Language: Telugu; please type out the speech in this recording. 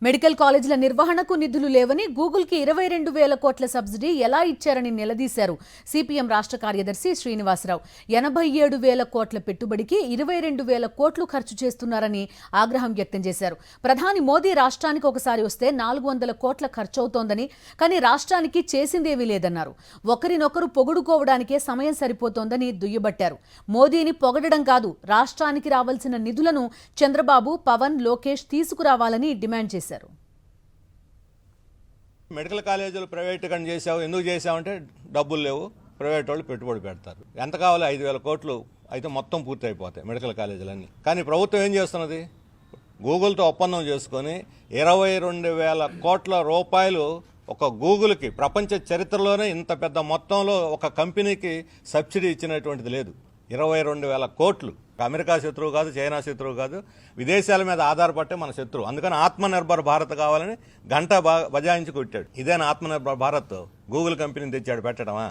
మెడికల్ కాలేజీల నిర్వహణకు నిధులు లేవని గూగుల్కి 22,000 కోట్ల సబ్సిడీ ఎలా ఇచ్చారని నిలదీశారు సిపిఎం రాష్ట్ర కార్యదర్శి శ్రీనివాసరావు. 87,000 కోట్ల పెట్టుబడికి 22,000 కోట్లు ఖర్చు చేస్తున్నారని ఆగ్రహం వ్యక్తం చేశారు. ప్రధాని మోదీ రాష్ట్రానికి ఒకసారి వస్తే 400 కోట్ల ఖర్చవుతోందని, కానీ రాష్ట్రానికి చేసిందేమీ లేదన్నారు. ఒకరినొకరు పొగుడుకోవడానికే సమయం సరిపోతోందని దుయ్యబట్టారు. మోదీని పొగడడం కాదు, రాష్ట్రానికి రావాల్సిన నిధులను చంద్రబాబు, పవన్, లోకేష్ తీసుకురావాలని డిమాండ్ చేశారు. మెడికల్ కాలేజీలు ప్రైవేటీకరణ చేసావు, ఎందుకు చేసావంటే డబ్బులు లేవు, ప్రైవేట్ వాళ్ళు పెట్టుబడి పెడతారు. ఎంత కావాలి? 5,000 కోట్లు అయితే మొత్తం పూర్తి అయిపోతాయి మెడికల్ కాలేజీలన్నీ. కానీ ప్రభుత్వం ఏం చేస్తున్నది? గూగుల్తో ఒప్పందం చేసుకొని 22,000 కోట్ల రూపాయలు ఒక గూగుల్కి ప్రపంచ చరిత్రలోనే ఇంత పెద్ద మొత్తంలో ఒక కంపెనీకి సబ్సిడీ ఇచ్చినటువంటిది లేదు. 22,000 కోట్లు. అమెరికా శత్రువు కాదు, చైనా శత్రువు కాదు, విదేశాల మీద ఆధారపట్టే మన శత్రువు. అందుకని ఆత్మనిర్భర్ భారత్ కావాలని గంట బజాయించి కొట్టాడు. ఇదేనా ఆత్మనిర్భర్ భారత్? గూగుల్ కంపెనీని తెచ్చాడు పెట్టడమా?